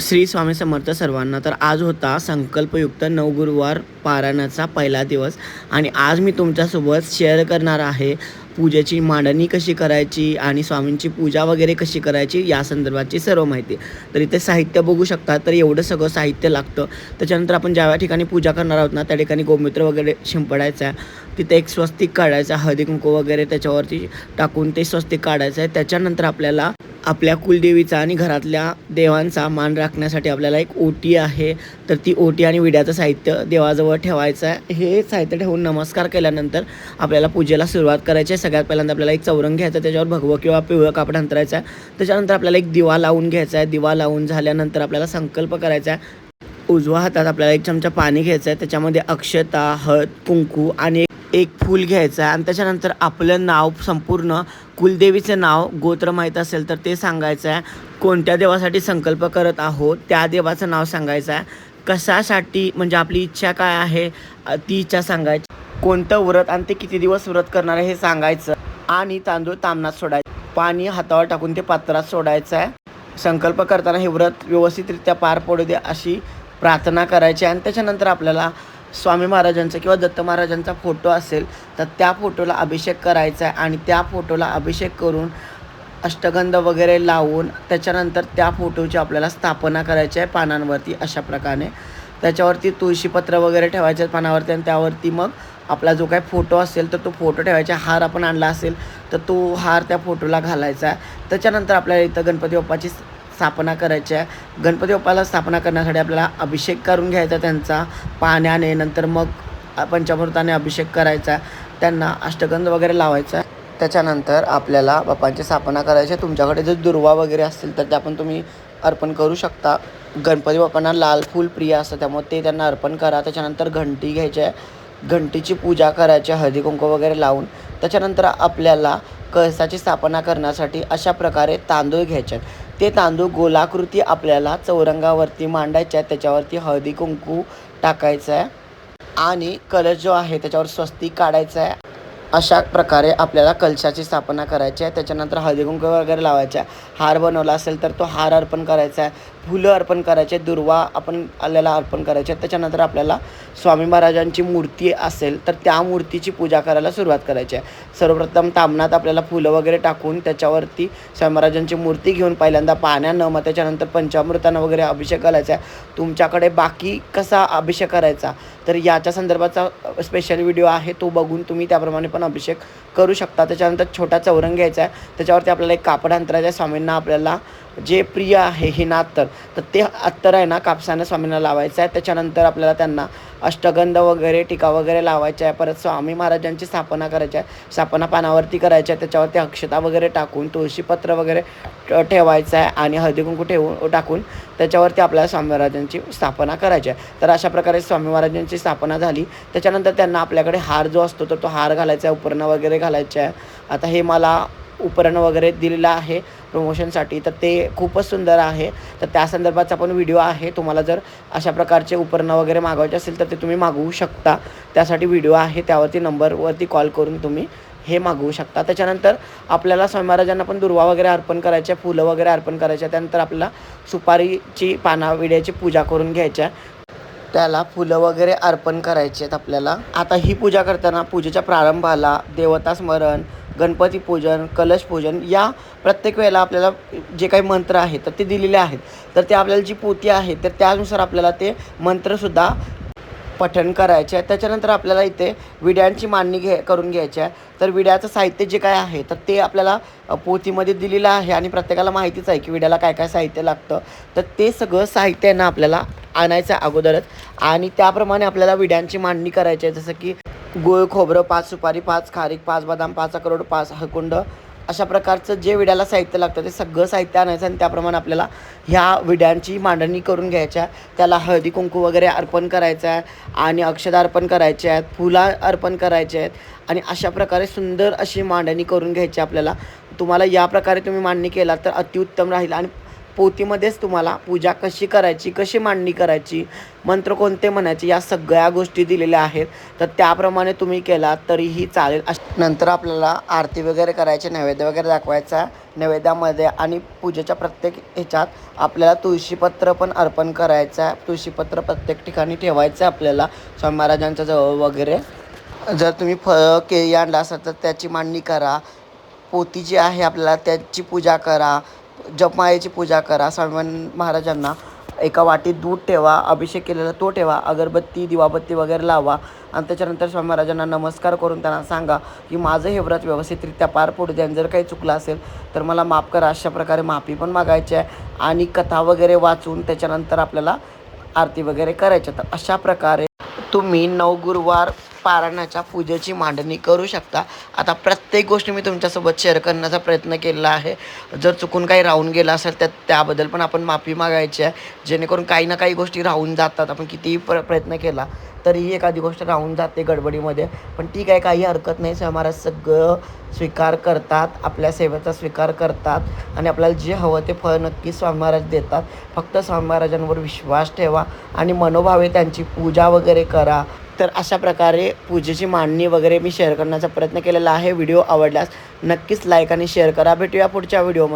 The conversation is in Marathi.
श्री स्वामी समर्थ सर्वांना. तर आज होता संकल्पयुक्त नवगुरुवार पारायणाचा पहिला दिवस आणि आज मी तुमच्यासोबत शेअर करणार आहे पूजेची मांडणी कशी करायची आणि स्वामींची पूजा वगैरे कशी करायची या संदर्भाची सर्व माहिती. तर इथे साहित्य बघू शकता. तर एवढं सगळं साहित्य लागतं. त्याच्यानंतर आपण ज्या ठिकाणी पूजा करणार आहोत ना त्या ठिकाणी गोमूत्र वगैरे शिंपडायचं आहे. तिथे एक स्वस्तिक काढायचं, हळदी कुंकू वगैरे त्याच्यावरती टाकून ते स्वस्तिक काढायचं आहे. त्याच्यानंतर आपल्याला आपल्या कुलदेवीचा आणि घरातल्या देवांचा मान राखण्यासाठी आपल्याला एक ओटी आहे. तर ती ओटी आणि विड्याचं साहित्य देवाजवळ ठेवायचं आहे. हे साहित्य ठेवून नमस्कार केल्यानंतर आपल्याला पूजेला सुरुवात करायची आहे. सगळ्यात पहिल्यांदा आपल्याला एक चौरंग घ्यायचं, त्याच्यावर भगवं किंवा पिवळं कापड अंतरायचं आहे. त्याच्यानंतर आपल्याला एक दिवा लावून घ्यायचा आहे. दिवा लावून झाल्यानंतर आपल्याला संकल्प करायचा आहे. उजव्या हातात आपल्याला एक चमचा पाणी घ्यायचं आहे. त्याच्यामध्ये अक्षता, हळद, कुंकू आणि एक फूल घ्यायचं आहे आणि त्याच्यानंतर आपलं नाव, संपूर्ण कुलदेवीचं नाव, गोत्र माहीत असेल तर ते सांगायचं आहे. कोणत्या देवासाठी संकल्प करत आहोत त्या देवाचं नाव सांगायचं आहे. कशासाठी म्हणजे आपली इच्छा काय आहे ती इच्छा सांगायची. कोणतं व्रत आणि ते किती दिवस व्रत करणार आहे हे सांगायचं आणि तांदूळ तामणात सोडायचं. पाणी हातावर टाकून ते पात्रात सोडायचं आहे. संकल्प करताना हे व्रत व्यवस्थितरित्या पार पडू दे अशी प्रार्थना करायची. आणि त्याच्यानंतर आपल्याला स्वामी महाराजांचा किंवा दत्त महाराजांचा फोटो असेल तर त्या फोटोला अभिषेक करायचा आहे आणि त्या फोटोला अभिषेक करून अष्टगंध वगैरे लावून त्याच्यानंतर त्या फोटोची आपल्याला स्थापना करायची आहे पानांवरती अशा प्रकारे. त्याच्यावरती तुळशीपत्र वगैरे ठेवायचे पानावरती आणि त्यावरती मग आपला जो काही फोटो असेल तर तो फोटो ठेवायचा. हार आपण आणला असेल तर तो हार त्या फोटोला घालायचा आहे. त्याच्यानंतर आपल्याला इथं गणपती बाप्पाची स्थापना करायची आहे. गणपती बाप्पाला स्थापना करण्यासाठी आपल्याला अभिषेक करून घ्यायचा त्यांचा पाण्याने. नंतर मग पंचामृताने अभिषेक करायचा, त्यांना अष्टगंध वगैरे लावायचा. त्याच्यानंतर आपल्याला बाप्पांची स्थापना करायची. तुमच्याकडे जर दुर्वा वगैरे असतील तर त्या पण तुम्ही अर्पण करू शकता. गणपती बाप्पांना लाल फूल प्रिय असतं त्यामुळे ते त्यांना अर्पण करा. त्याच्यानंतर घंटी घ्यायची आहे, घंटीची पूजा करायची हळदी कुंकू वगैरे लावून. त्याच्यानंतर आपल्याला कळसाची स्थापना करण्यासाठी अशा प्रकारे तांदूळ घ्यायचे आहेत. ते तांदूळ गोलाकृती आपल्याला चौरंगावरती मांडायचे आहेत. त्याच्यावरती हळदी कुंकू टाकायचं आहे आणि कलश जो आहे त्याच्यावर स्वस्तिक काढायचं आहे. अशा प्रकारे आपल्याला कलशाची स्थापना करायची आहे. त्याच्यानंतर हळदी कुंकू वगैरे लावायचा आहे. हार बनवला असेल तर तो हार अर्पण करायचा आहे. फुलं अर्पण करायचे, दुर्वा आपण आल्याला अर्पण करायचे. त्याच्यानंतर आपल्याला स्वामी महाराजांची मूर्ती असेल तर त्या मूर्तीची पूजा करायला सुरुवात करायची आहे. सर्वप्रथम तामणात आपल्याला फुलं वगैरे टाकून त्याच्यावरती स्वामी महाराजांची मूर्ती घेऊन पहिल्यांदा पाण्यानं मग त्याच्यानंतर पंचामृतानं वगैरे अभिषेक घालायचा आहे. तुमच्याकडे बाकी कसा अभिषेक करायचा तर याच्या संदर्भाचा स्पेशल व्हिडिओ आहे, तो बघून तुम्ही त्याप्रमाणे पण अभिषेक करू शकता. त्याच्यानंतर छोटा चौरंग घ्यायचा आहे, त्याच्यावरती आपल्याला एक कापड अंतरायचं आहे. स्वामींना आपल्याला जे प्रिय आहे हिना अत्तर तर ते अत्तर आहे ना कापसानं स्वामींना लावायचं आहे. त्याच्यानंतर आपल्याला त्यांना अष्टगंध वगैरे टीका वगैरे लावायच्या आहे. परत स्वामी महाराजांची स्थापना करायची आहे. स्थापना पानावरती करायची आहे. त्याच्यावरती अक्षता वगैरे टाकून तुळशीपत्र वगैरे ठेवायचं आहे आणि हळदी कुंकू टाकून त्याच्यावरती आपल्याला स्वामी महाराजांची स्थापना करायची आहे. तर अशा प्रकारे स्वामी महाराजांची स्थापना झाली. त्याच्यानंतर त्यांना आपल्याकडे हार जो असतो तर तो हार घालायचा आहे, उपरणं वगैरे घालायचे आहे. आता हे मला उपकरण वगैरे दिलेलं आहे प्रमोशनसाठी, तर ते खूपच सुंदर आहे. तर त्या संदर्भाचा पण व्हिडिओ आहे. तुम्हाला जर अशा प्रकारचे उपकरणं वगैरे मागवायचे असेल तर ते तुम्ही मागवू शकता. त्यासाठी व्हिडिओ आहे, त्यावरती नंबरवरती कॉल करून तुम्ही हे मागवू शकता. त्याच्यानंतर आपल्याला स्वामी महाराजांना पण दुर्वा वगैरे अर्पण करायचे, फुलं वगैरे अर्पण करायचे. त्यानंतर आपल्याला सुपारीची पाना विड्याची पूजा करून घ्यायच्या, त्याला फुलं वगैरे अर्पण करायचे आहेत आपल्याला. आता ही पूजा करताना पूजेच्या प्रारंभाला देवता स्मरण, गणपती पूजन, कलश पूजन या प्रत्येक वेळेला आपल्याला जे काही मंत्र आहेत तर ते दिलेले आहेत. तर ते आपल्याला जी पोथी आहे तर त्यानुसार आपल्याला ते मंत्रसुद्धा पठण करायचे आहे. त्याच्यानंतर आपल्याला इथे विड्यांची मांडणी करून घ्यायची आहे. तर विड्याचं साहित्य जे काय आहे तर ते आपल्याला पोथीमध्ये दिलेलं आहे आणि प्रत्येकाला माहितीच आहे की विड्याला काय काय साहित्य लागतं. तर ते सगळं साहित्य आहे ना आपल्याला आणायचं आहे अगोदरच आणि त्याप्रमाणे आपल्याला विड्यांची मांडणी करायची आहे. जसं की गूळ, खोबरं, 5 सुपारी, 5 खारीक, 5 बदाम, 5 अक्रोड, 5 हळकुंड अशा प्रकारचं जे विड्याला साहित्य लागतं ते सगळं साहित्य आणायचं आणि त्याप्रमाणे आपल्याला ह्या विड्यांची मांडणी करून घ्यायच्या. त्याला हळदी कुंकू वगैरे अर्पण करायचं आहे आणि अक्षता अर्पण करायचे आहेत, फुलं अर्पण करायचे आहेत आणि अशा प्रकारे सुंदर अशी मांडणी करून घ्यायची आपल्याला. तुम्हाला या प्रकारे तुम्ही मांडणी केला तर अतिउत्तम राहील आणि पोथीमध्येच तुम्हाला पूजा कशी करायची, कशी मांडणी करायची, मंत्र कोणते म्हणायचे, या सगळ्या गोष्टी दिलेल्या आहेत. तर त्याप्रमाणे तुम्ही केला तरीही चालेल. नंतर आपल्याला आरती वगैरे करायची, नैवेद्य वगैरे दाखवायचा. नैवेद्यामध्ये आणि पूजेच्या प्रत्येक ह्याच्यात आपल्याला तुळशीपत्र पण अर्पण करायचं आहे. तुळशीपत्र प्रत्येक ठिकाणी ठेवायचं आहे आपल्याला स्वामी महाराजांच्या जवळ वगैरे. जर तुम्ही फळं केळी आणला असाल तर त्याची मांडणी करा. पोथी जी आहे आपल्याला त्याची पूजा करा. जपमाळेची पूजा करा. स्वामी महाराजांना एका वाटीत दूध ठेवा, अभिषेक केलेला तो ठेवा, अगरबत्ती दिवाबत्ती वगैरे लावा आणि त्याच्यानंतर स्वामी महाराजांना नमस्कार करून त्यांना सांगा की माझं हे व्रत व्यवस्थितरित्या पार पडू द्या. जर काही चुकलं असेल तर मला माफ करा. अशा प्रकारे माफी पण मागायची आहे आणि कथा वगैरे वाचून त्याच्यानंतर आपल्याला आरती वगैरे करायची. तर अशा प्रकारे तुम्ही 9 गुरुवार पारायणाच्या पूजेची मांडणी करू शकता. आता प्रत्येक गोष्ट मी तुमच्यासोबत शेअर करण्याचा प्रयत्न केलेला आहे. जर चुकून काही राहून गेलं असेल तर त्याबद्दल पण आपण माफी मागायची आहे. जेणेकरून काही ना काही गोष्टी राहून जातात. आपण कितीही प्रयत्न केला तरीही एखादी गोष्ट राहून जाते गडबडीमध्ये. पण ठीक आहे, काही हरकत नाही. स्वामी महाराज सगळं स्वीकार करतात, आपल्या सेवेचा स्वीकार करतात आणि आपल्याला जे हवं ते फळ नक्की स्वामी महाराज देतात. फक्त स्वामी महाराजांवर विश्वास ठेवा आणि मनोभावे त्यांची पूजा वगैरे करा. तर अशा प्रकारे पूजेची मांडणी वगैरे मी शेअर करण्याचा प्रयत्न केलेला आहे. व्हिडिओ आवडल्यास नक्कीच लाईक आणि शेअर करा. भेटूया पुढच्या व्हिडिओमध्ये.